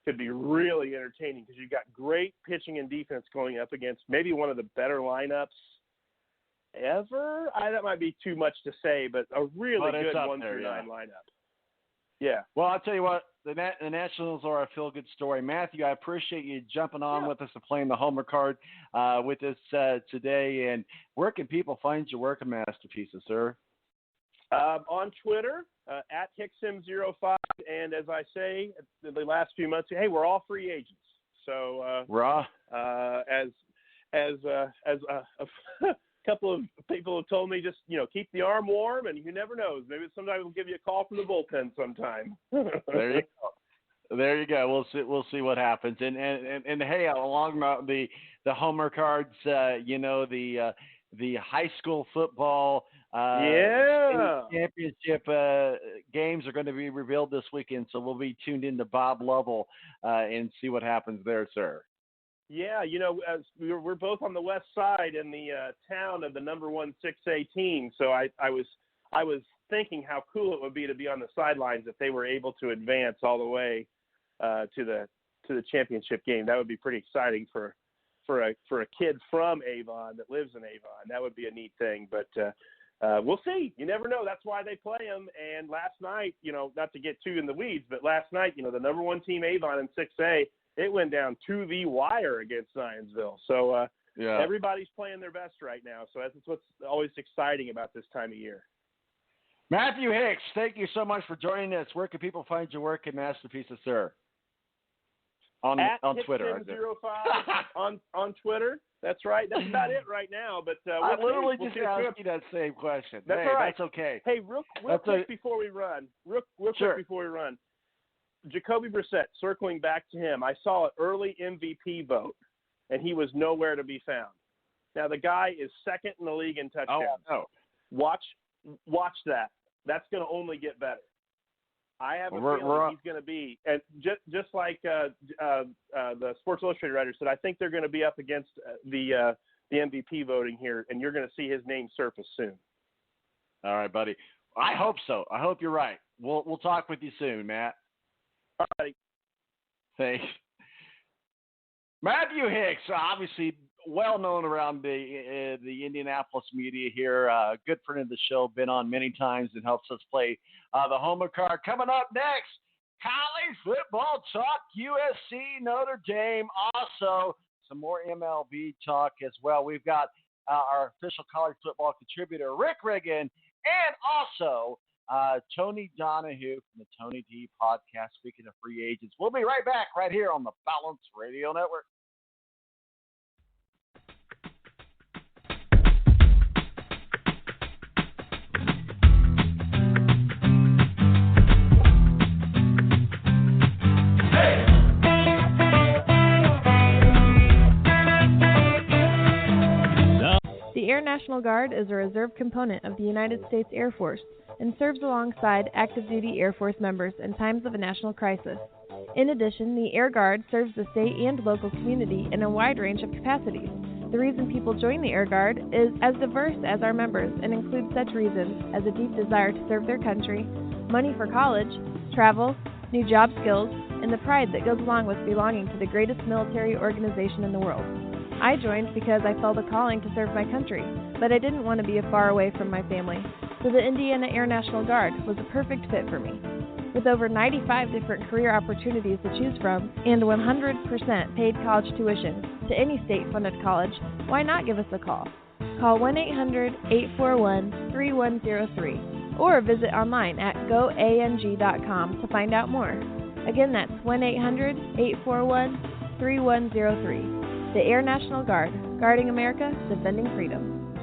could be really entertaining because you've got great pitching and defense going up against maybe one of the better lineups ever. That might be too much to say, but a really good 1 through 9 lineup. Yeah. Well, I'll tell you what, the Nationals are a feel-good story. Matthew, I appreciate you jumping on with us and playing the Homer card with us today. And where can people find your work and masterpieces, sir? On Twitter, at Hicksim05. And as I say, the last few months, hey, we're all free agents. So as a couple of people have told me, just, keep the arm warm, and you never know. Maybe sometimes we'll give you a call from the bullpen sometime. There you go. We'll see what happens. And hey, along the Homer cards, the high school football championship games are going to be revealed this weekend, so we'll be tuned in to Bob Lovell and see what happens there, sir. Yeah, as we're both on the west side in the town of the number 1 6A team, so I was thinking how cool it would be to be on the sidelines if they were able to advance all the way to the championship game. That would be pretty exciting for a kid from Avon that lives in Avon. That would be a neat thing, but we'll see. You never know. That's why they play them. And last night, not to get too in the weeds, but last night, the number 1 team Avon in 6A, it went down to the wire against Zionsville. So everybody's playing their best right now. So that's what's always exciting about this time of year. Matthew Hicks, thank you so much for joining us. Where can people find your work and masterpieces, sir? On Twitter. on Twitter. That's right. That's about it right now. But I literally just asked you that same question. That's all right. That's okay. Hey, real quick before we run. Jacoby Brissett, circling back to him, I saw an early MVP vote, and he was nowhere to be found. Now, the guy is second in the league in touchdowns. Oh. Watch that. That's going to only get better. I have a feeling he's going to be, and just like the Sports Illustrated writer said, I think they're going to be up against the MVP voting here, and you're going to see his name surface soon. All right, buddy. I hope so. I hope you're right. We'll talk with you soon, Matt. All right. Thanks. Matthew Hicks, obviously well known around the Indianapolis media here. Good friend of the show, been on many times and helps us play the Homer card. Coming up next, college football talk, USC, Notre Dame. Also, some more MLB talk as well. We've got our official college football contributor, Riggen, and also Tony Donahue from the Tony D podcast. Speaking of free agents, we'll be right back right here on the Balance Radio Network. The Air National Guard is a reserve component of the United States Air Force and serves alongside active duty Air Force members in times of a national crisis. In addition, the Air Guard serves the state and local community in a wide range of capacities. The reason people join the Air Guard is as diverse as our members and includes such reasons as a deep desire to serve their country, money for college, travel, new job skills, and the pride that goes along with belonging to the greatest military organization in the world. I joined because I felt a calling to serve my country, but I didn't want to be far away from my family, so the Indiana Air National Guard was a perfect fit for me. With over 95 different career opportunities to choose from and 100% paid college tuition to any state-funded college, why not give us a call? Call 1-800-841-3103 or visit online at goang.com to find out more. Again, that's 1-800-841-3103. The Air National Guard, guarding America, defending freedom.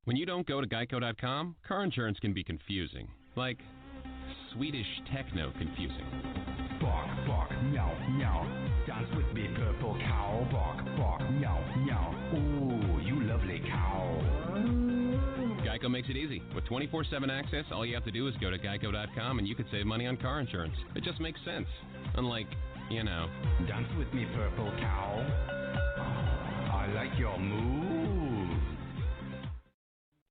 When you don't go to Geico.com, car insurance can be confusing. Like Swedish techno confusing. Bark, bark, meow, meow. Dance with me, purple cow. Bark, bark, meow, meow. Ooh, you lovely cow. Geico makes it easy. With 24/7 access, all you have to do is go to Geico.com and you could save money on car insurance. It just makes sense. Unlike, Dance with me, purple cow. I like your moves.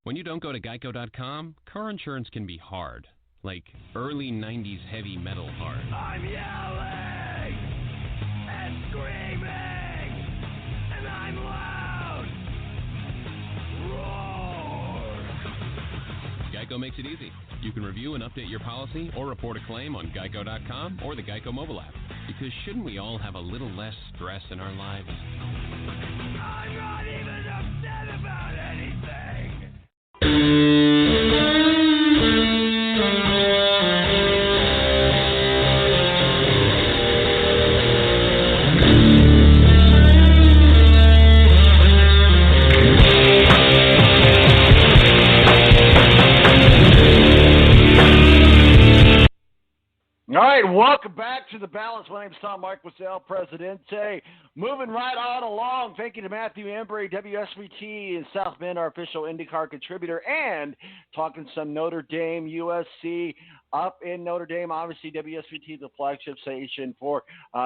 When you don't go to Geico.com, car insurance can be hard. Like early 90s heavy metal hard. I'm yelling! Geico makes it easy. You can review and update your policy or report a claim on Geico.com or the Geico mobile app. Because shouldn't we all have a little less stress in our lives? I'm not even upset about anything. All right, welcome back to The Balance. My name is Tom Marquis, El Presidente. Moving right on along. Thank you to Matthew Embry, WSBT in South Bend, our official IndyCar contributor, and talking some Notre Dame, USC up in Notre Dame. Obviously, WSBT, the flagship station for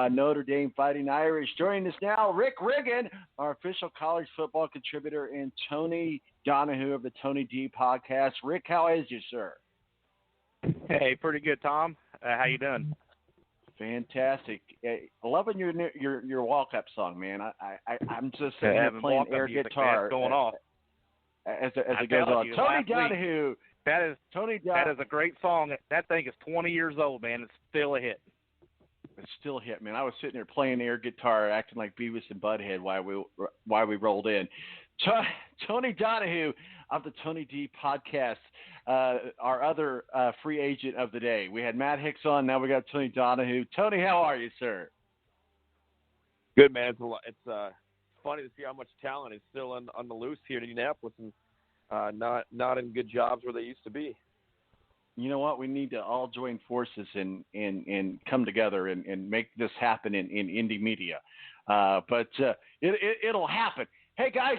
Notre Dame Fighting Irish. Joining us now, Rick Riggen, our official college football contributor, and Tony Donahue of the Tony D podcast. Rick, how is you, sir? Hey, pretty good, Tom. How you doing? Fantastic. Loving your walk-up song, man. I'm just sitting here playing air guitar. Going off. As it goes on. Tony Donahue. That is a great song. That thing is 20 years old, man. It's still a hit. It's still a hit, man. I was sitting there playing air guitar, acting like Beavis and Butthead while we rolled in. Tony Donahue of the Tony D podcast, our other free agent of the day. We had Matt Hicks on. Now we got Tony Donahue. Tony, how are you, sir? Good, man. It's funny to see how much talent is still on the loose here in Indianapolis and not in good jobs where they used to be. You know what? We need to all join forces and come together and make this happen in indie media. But it'll happen. Hey, guys,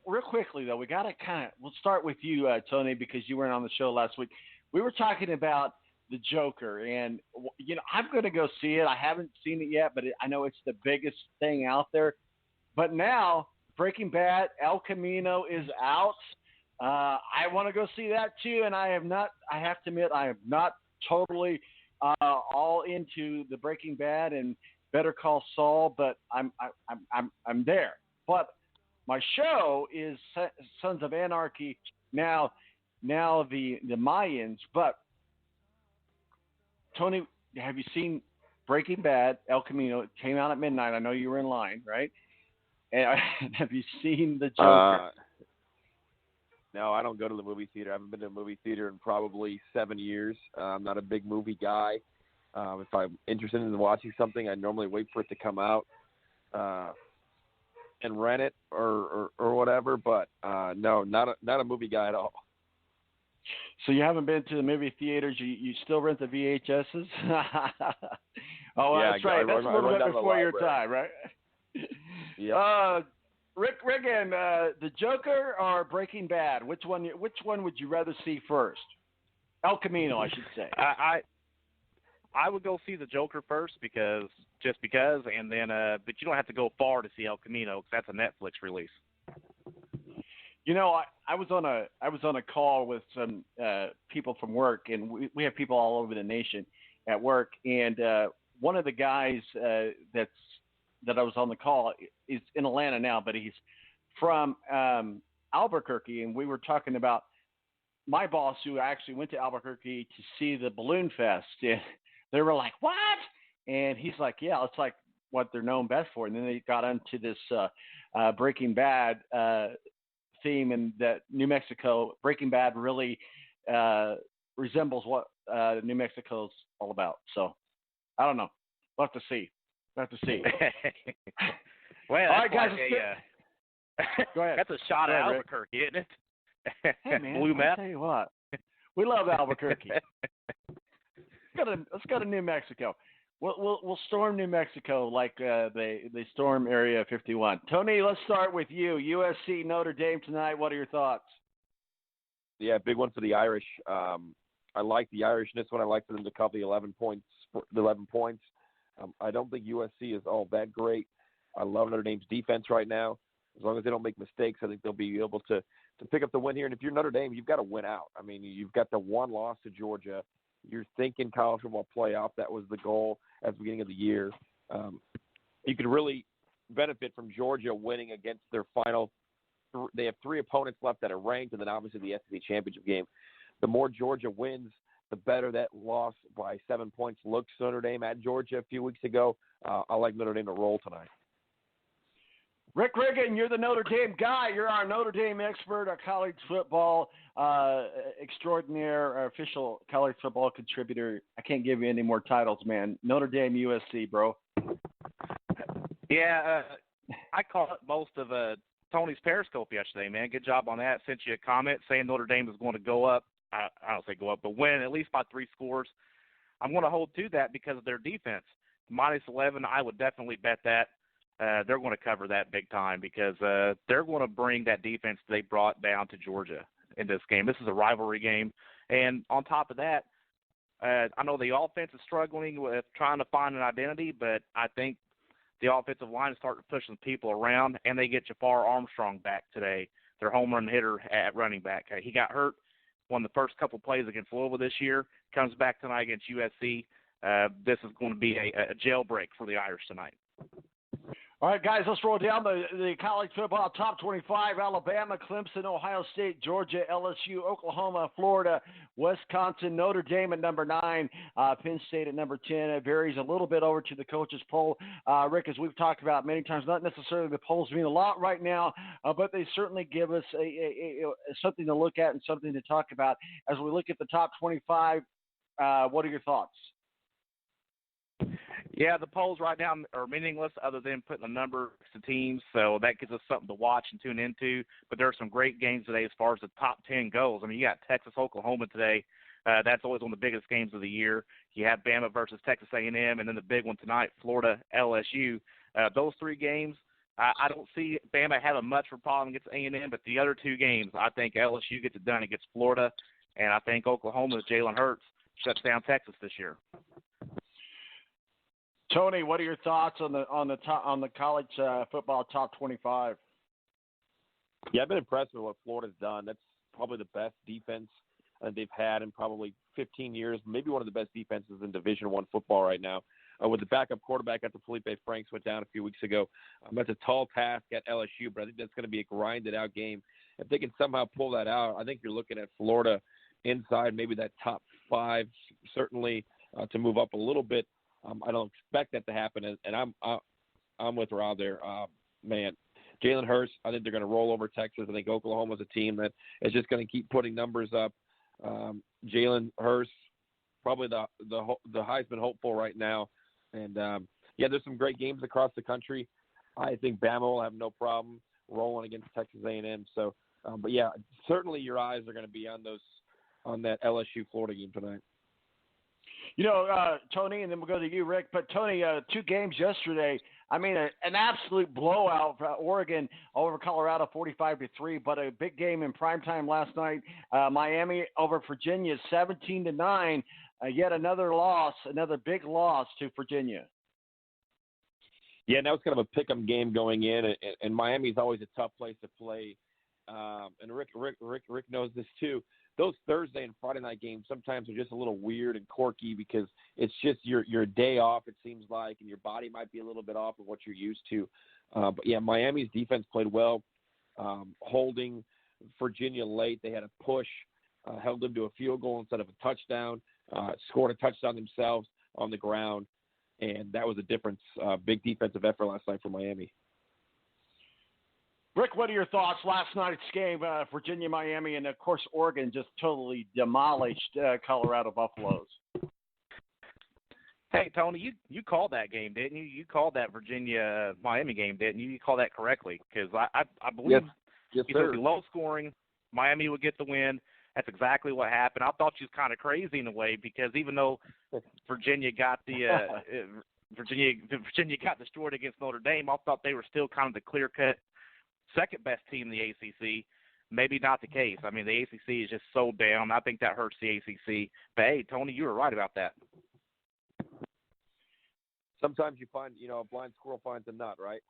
real quickly, though, we got to we'll start with you, Tony, because you weren't on the show last week. We were talking about the Joker, and, I'm going to go see it. I haven't seen it yet, but I know it's the biggest thing out there. But now, Breaking Bad, El Camino is out. I want to go see that, too, and I have to admit, I am not totally all into the Breaking Bad and Better Call Saul, but I'm there. But my show is Sons of Anarchy, now the Mayans. But, Tony, have you seen Breaking Bad, El Camino? It came out at midnight. I know you were in line, right? And have you seen the Joker? No, I don't go to the movie theater. I haven't been to a movie theater in probably 7 years. I'm not a big movie guy. If I'm interested in watching something, I normally wait for it to come out. And rent it or whatever, but no, not a movie guy at all. So you haven't been to the movie theaters? You still rent the VHSs? Oh, yeah, that's right. That's a little bit before your time, right? Yeah. Rick Riggen, the Joker or Breaking Bad? Which one would you rather see first? El Camino, I should say. I would go see the Joker first because, and then, but you don't have to go far to see El Camino because that's a Netflix release. I was on a call with some people from work, and we have people all over the nation at work, and one of the guys that I was on the call is in Atlanta now, but he's from Albuquerque, and we were talking about my boss who actually went to Albuquerque to see the Balloon Fest. And they were like, "What?" And he's like, "Yeah, it's like what they're known best for." And then they got into this Breaking Bad theme, and that New Mexico, Breaking Bad really resembles what New Mexico's all about. So I don't know. We'll have to see. Well, all right, guys. Go ahead. That's a shot at Albuquerque, isn't it? Hey, man, Blue map. I'll tell you what. We love Albuquerque. Let's go to New Mexico. We'll storm New Mexico like they storm Area 51. Tony, let's start with you. USC Notre Dame tonight. What are your thoughts? Yeah, big one for the Irish. I like the Irish in this one. I like for them to cover the 11 points. I don't think USC is all that great. I love Notre Dame's defense right now. As long as they don't make mistakes, I think they'll be able to pick up the win here. And if you're Notre Dame, you've got to win out. I mean, you've got the one loss to Georgia. You're thinking college football playoff. That was the goal at the beginning of the year. You could really benefit from Georgia winning against their final. They have three opponents left that are ranked, and then obviously the SEC championship game. the more Georgia wins, the better that loss by 7 points looks. Notre Dame at Georgia a few weeks ago. I like Notre Dame to roll tonight. Rick Riggen, you're the Notre Dame guy. You're our Notre Dame expert, our college football extraordinaire, our official college football contributor. I can't give you any more titles, man. Notre Dame, USC, bro. Yeah, I caught most of Tony's Periscope yesterday, man. Good job on that. Sent you a comment saying Notre Dame is going to go up. I don't say go up, but win at least by 3 scores. I'm going to hold to that because of their defense. Minus 11, I would definitely bet that. They're going to cover that big time because they're going to bring that defense they brought down to Georgia in this game. This is a rivalry game. And on top of that, I know the offense is struggling with trying to find an identity, but I think the offensive line is starting to push some people around, and they get Jafar Armstrong back today, their home run hitter at running back. He got hurt, won the first couple plays against Louisville this year, comes back tonight against USC. This is going to be a jailbreak for the Irish tonight. All right, guys, let's roll down the college football top 25. Alabama, Clemson, Ohio State, Georgia, LSU, Oklahoma, Florida, Wisconsin, Notre Dame at number 9, Penn State at number 10. It varies a little bit over to the coaches poll. Rick, as we've talked about many times, not necessarily the polls mean a lot right now, but they certainly give us a something to look at and something to talk about. As we look at the top 25, what are your thoughts? Yeah, the polls right now are meaningless other than putting a number to teams, so that gives us something to watch and tune into. But there are some great games today as far as the top 10 goes. I mean, you got Texas, Oklahoma today. That's always one of the biggest games of the year. You have Bama versus Texas A&M, and then the big one tonight, Florida, LSU. Those 3 games, I don't see Bama having much of a problem against A&M, but the other 2 games, I think LSU gets it done against Florida, and I think Oklahoma's Jalen Hurts shuts down Texas this year. Tony, what are your thoughts on the college football top 25? Yeah, I've been impressed with what Florida's done. That's probably the best defense they've had in probably 15 years. Maybe one of the best defenses in Division I football right now. With the backup quarterback after Felipe Franks went down a few weeks ago, that's a tall task at LSU, but I think that's going to be a grinded-out game. If they can somehow pull that out, I think you're looking at Florida inside maybe that top 5, certainly to move up a little bit. I don't expect that to happen, and I'm with Rob there. Man, Jalen Hurts, I think they're going to roll over Texas. I think Oklahoma's a team that is just going to keep putting numbers up. Jalen Hurts, probably the Heisman hopeful right now. And, there's some great games across the country. I think Bama will have no problem rolling against Texas A&M. So, certainly your eyes are going to be on that LSU-Florida game tonight. You know, Tony, and then we'll go to you, Rick. But, Tony, 2 games yesterday. I mean, an absolute blowout for Oregon over Colorado, 45-3. But a big game in primetime last night. Miami over Virginia, 17-9. Yet another loss, another big loss to Virginia. Yeah, that was kind of a pick-em game going in, and Miami's always a tough place to play. And Rick knows this too. Those Thursday and Friday night games sometimes are just a little weird and quirky because it's just your day off, it seems like, and your body might be a little bit off of what you're used to. Miami's defense played well, holding Virginia late. They had a push, held them to a field goal instead of a touchdown, scored a touchdown themselves on the ground, and that was a difference. Big defensive effort last night for Miami. Rick, what are your thoughts? Last night's game, Virginia, Miami, and, of course, Oregon just totally demolished Colorado Buffaloes. Hey, Tony, you called that game, didn't you? You called that Virginia-Miami game, didn't you? You called that correctly because I believe yes, it would be low scoring. Miami would get the win. That's exactly what happened. I thought you was kind of crazy in a way because even though Virginia got Virginia got destroyed against Notre Dame, I thought they were still kind of the clear-cut second-best team in the ACC. Maybe not the case. I mean, the ACC is just so down. I think that hurts the ACC. But, hey, Tony, you were right about that. Sometimes you find, a blind squirrel finds a nut, right?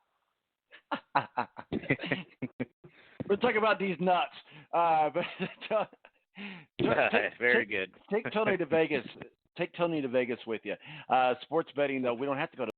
We're talking about these nuts. Very good. Take Tony to Vegas. Take Tony to Vegas with you. Sports betting, though, we don't have to go to